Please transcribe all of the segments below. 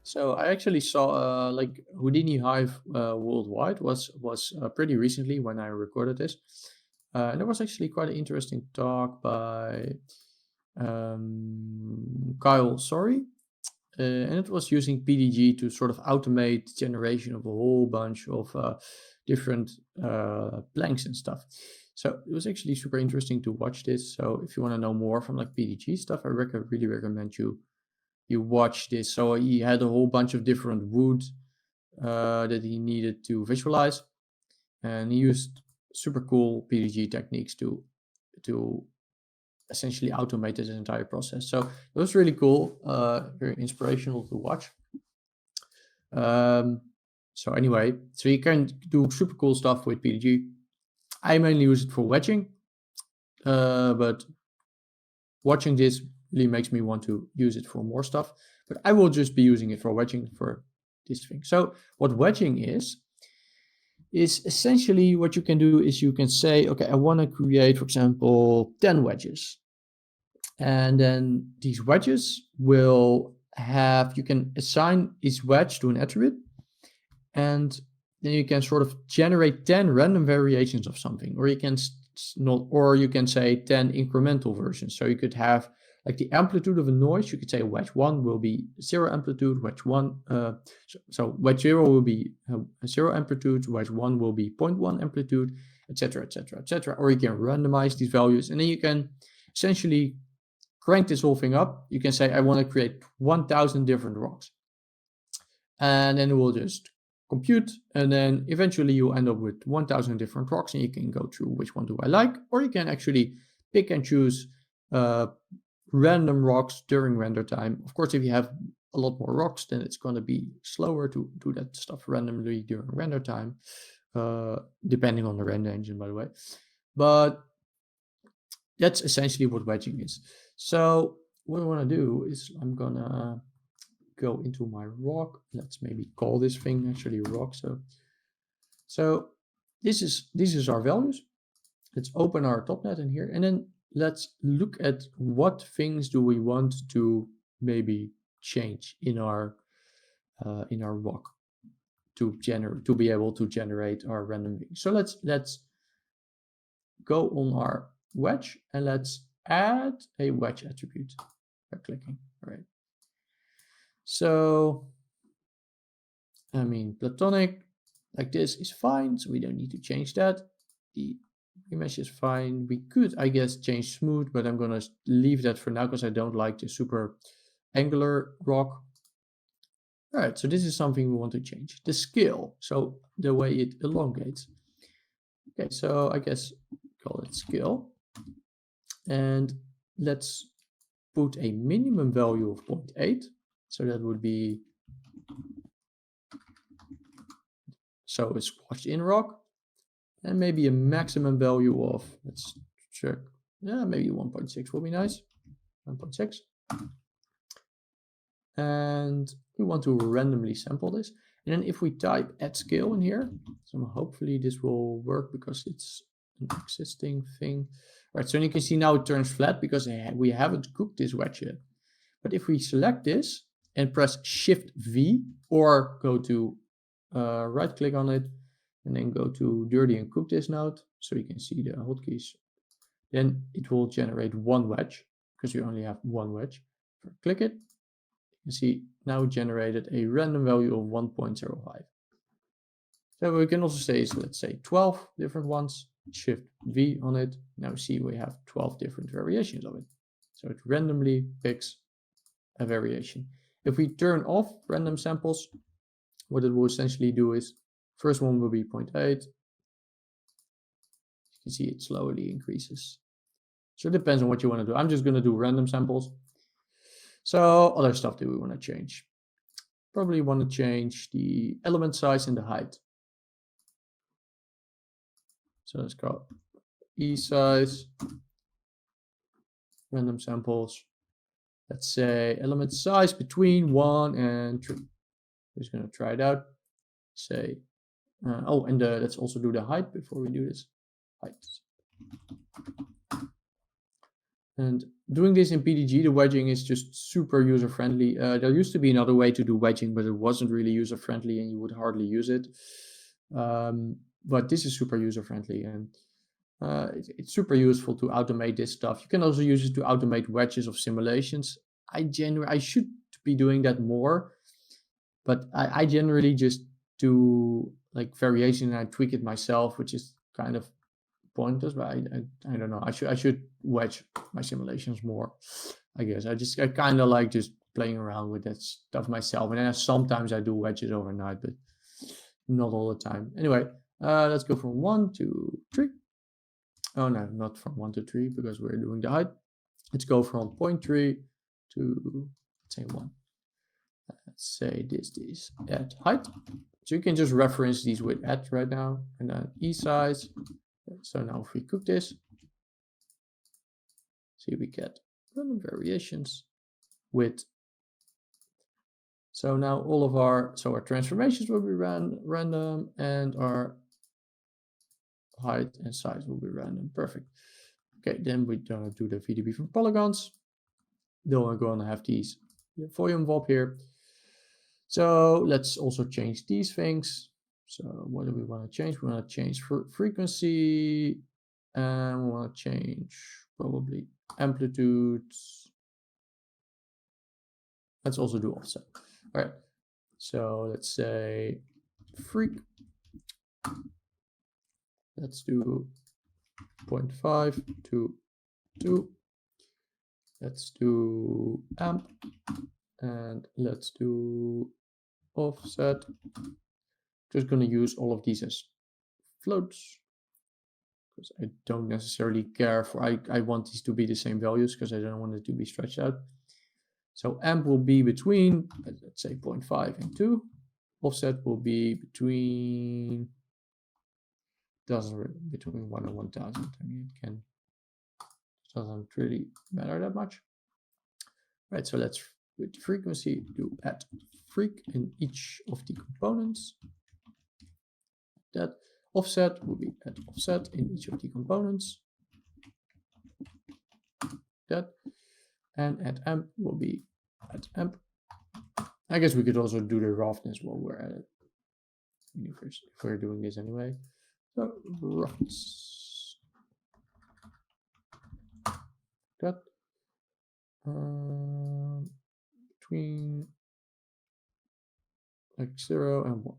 So I actually saw like Houdini Hive worldwide was pretty recently when I recorded this, and there was actually quite an interesting talk by Kyle Sorry, and it was using PDG to sort of automate generation of a whole bunch of different planks and stuff. So it was actually super interesting to watch this. So if you want to know more from like PDG stuff, I really recommend you watch this. So he had a whole bunch of different wood that he needed to visualize, and he used super cool PDG techniques to essentially automate this entire process. So it was really cool, very inspirational to watch. So anyway, so you can do super cool stuff with PDG. I mainly use it for wedging, but watching this really makes me want to use it for more stuff. But I will just be using it for wedging for this thing. So what wedging is essentially what you can do is you can say, okay, I want to create, for example, 10 wedges. And then these wedges will have, you can assign each wedge to an attribute. And then you can sort of generate 10 random variations of something, or you can you can say 10 incremental versions. So you could have like the amplitude of a noise. You could say wedge 1 will be 0 amplitude, wedge 1, so wedge 0 will be 0 amplitude, wedge 1 will be 0.1 amplitude, etc., etc., etc. Or you can randomize these values, and then you can essentially crank this whole thing up. You can say, I want to create 1,000 different rocks. And then it will just compute, and then eventually you end up with 1,000 different rocks, and you can go through which one do I like, or you can actually pick and choose random rocks during render time. Of course, if you have a lot more rocks, then it's going to be slower to do that stuff randomly during render time, depending on the render engine, by the way. But that's essentially what wedging is. So what I want to do is I'm going to go into my rock. Let's maybe call this thing actually rock. So this is our values. Let's open our topnet in here, and then let's look at what things do we want to maybe change in our rock to be able to generate our random things. So let's go on our wedge and let's add a wedge attribute by clicking. All right. So I mean, platonic like this is fine, so we don't need to change that. The image is fine. We could, I guess, change smooth, but I'm gonna leave that for now because I don't like the super angular rock. All right, so this is something we want to change. The scale, so the way it elongates. Okay, so I guess call it scale. And let's put a minimum value of 0.8. So that would be, so it's squashed in rock. And maybe a maximum value of, let's check, yeah, maybe 1.6 will be nice. 1.6. And we want to randomly sample this. And then if we type add scale in here, so hopefully this will work because it's an existing thing. All right, so you can see now it turns flat because we haven't cooked this wedge yet. But if we select this and press Shift V or go to right click on it and then go to dirty and cook this node so you can see the hotkeys, then it will generate one wedge because we only have one wedge. Click it. You see now generated a random value of 1.05. So we can also say is, let's say 12 different ones, Shift V on it. Now see we have 12 different variations of it. So it randomly picks a variation. If we turn off random samples, what it will essentially do is first one will be 0.8. You can see it slowly increases. So it depends on what you want to do. I'm just going to do random samples. So other stuff that we want to change. Probably want to change the element size and the height. So let's go E size, random samples. Let's say element size between 1 and 3. Just going to try it out. Say, oh, and let's also do the height before we do this. Height. And doing this in PDG, the wedging is just super user-friendly. There used to be another way to do wedging, but it wasn't really user-friendly and you would hardly use it. But this is super user-friendly, and it's super useful to automate this stuff. You can also use it to automate wedges of simulations. I should be doing that more, but I generally just do like variation and I tweak it myself, which is kind of pointless, but I don't know. I should wedge my simulations more, I guess. I kind of like just playing around with that stuff myself. And then sometimes I do wedges overnight, but not all the time. Anyway, let's go from 1 to 3. Oh no, not from 1 to 3 because we're doing the height. Let's go from 0.3 to, let's say 1. Let's say this at height. So you can just reference these with at right now, and then e size. So now if we cook this, see we get random variations with. So now all of our transformations will be random, and our height and size will be random. Perfect. Okay, then we do the VDB from polygons. Then we're going to have these volume VOP here. So let's also change these things. So what do we want to change? We want to change frequency, and we want to change probably amplitude. Let's also do offset. All right. So let's say freak. Let's do 0.5 to 2. Let's do amp, and let's do offset. Just going to use all of these as floats because I don't necessarily care for, I want these to be the same values because I don't want it to be stretched out. So amp will be between, let's say 0.5 and 2. Offset will be between, between 1 and 1000. I mean, it doesn't really matter that much. Right, so let's, with frequency, do add freak in each of the components. That offset will be add offset in each of the components. That, and add amp will be add amp. I guess we could also do the roughness while we're at it. If we're doing this anyway. So roughness. That between like 0 and 1.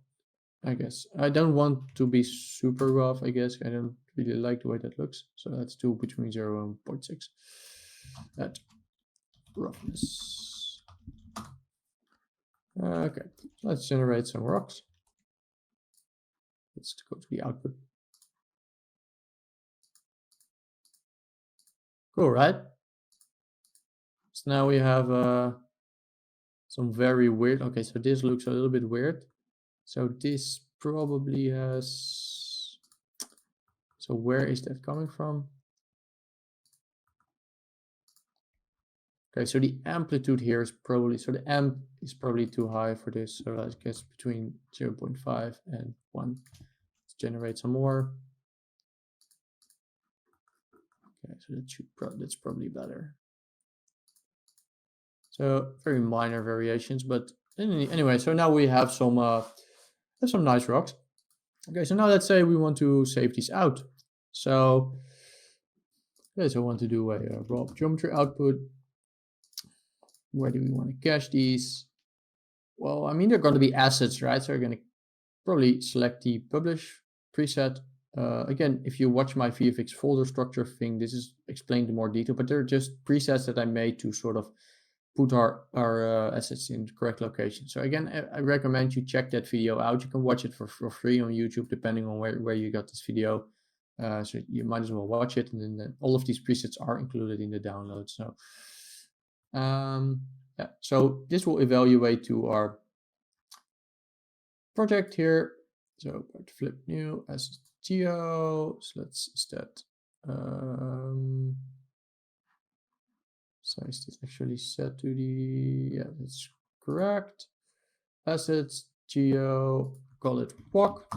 I guess I don't want to be super rough. I guess I don't really like the way that looks. So let's do between 0 and 0.6. That roughness. Okay, let's generate some rocks. Let's go to the output. Cool, right? So now we have some very weird. Okay, so this looks a little bit weird. So this probably has. So where is that coming from? Okay, so the amplitude here is probably, so the amp is probably too high for this. So I guess between 0.5 and 1. Let's generate some more. Okay, so that's probably better. So very minor variations, but anyway, so now we have some nice rocks. Okay, so now let's say we want to save these out. So, okay, so I want to do a raw geometry output. Where do we want to cache these? Well, I mean, they're going to be assets, right? So we're going to probably select the publish preset. Again, if you watch my VFX folder structure thing, this is explained in more detail, but they're just presets that I made to sort of put our assets in the correct location. So again, I recommend you check that video out. You can watch it for free on YouTube, depending on where you got this video. So you might as well watch it. And then all of these presets are included in the download. So yeah, so this will evaluate to our project here. So flip new as geo. So let's set size is actually set to the, yeah, that's correct. Assets geo, call it walk.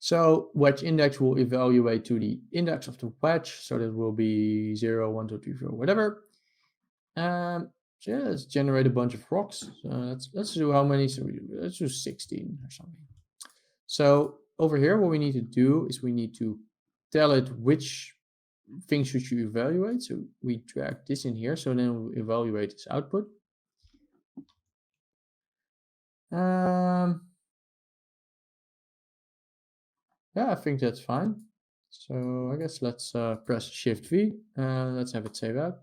So wedge index will evaluate to the index of the wedge. So that will be 0, 1, 2, 3, 4, whatever. So yeah, let's generate a bunch of rocks. So let's do how many? So let's do 16 or something. So over here, what we need to do is we need to tell it which things should you evaluate. So we drag this in here. So then we'll evaluate this output. Yeah, I think that's fine. So I guess let's press Shift V. Let's have it save out.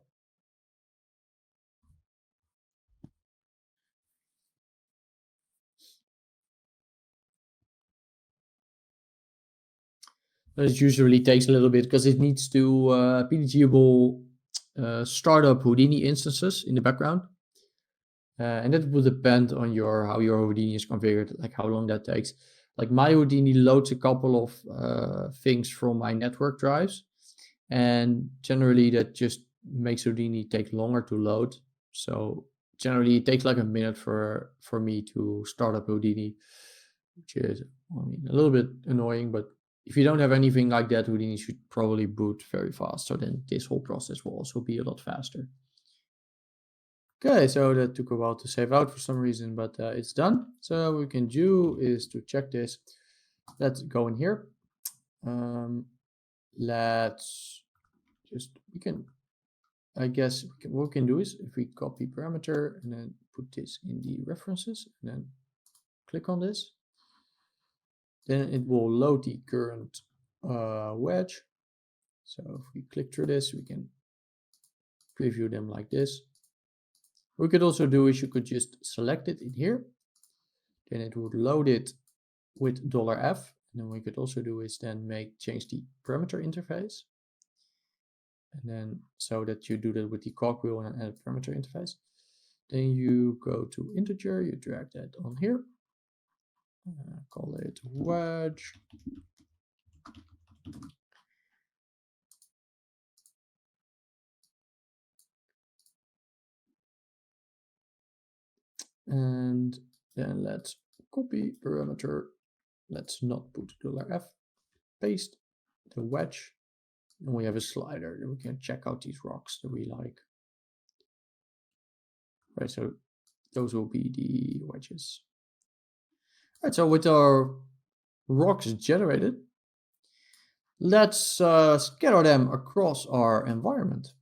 It usually takes a little bit because it needs to PDGable startup Houdini instances in the background. And that will depend on how your Houdini is configured, like how long that takes. Like my Houdini loads a couple of things from my network drives, and generally that just makes Houdini take longer to load. So generally it takes like a minute for me to start up Houdini, which is, I mean, a little bit annoying, but if you don't have anything like that, Houdini should probably boot very fast. So then this whole process will also be a lot faster. Okay, so that took a while to save out for some reason, but it's done. So what we can do is to check this. Let's go in here. Let's just, I guess what we can do is if we copy parameter and then put this in the references and then click on this, then it will load the current wedge. So if we click through this, we can preview them like this. What we could also do is you could just select it in here, then it would load it with $F. And then what we could also do is then change the parameter interface. And then so that you do that with the cogwheel and add a parameter interface. Then you go to integer, you drag that on here. Call it wedge. And then let's copy parameter. Let's not put $F. Paste the wedge. And we have a slider that we can check out these rocks that we like. Right, so those will be the wedges. All right, so with our rocks generated, let's scatter them across our environment.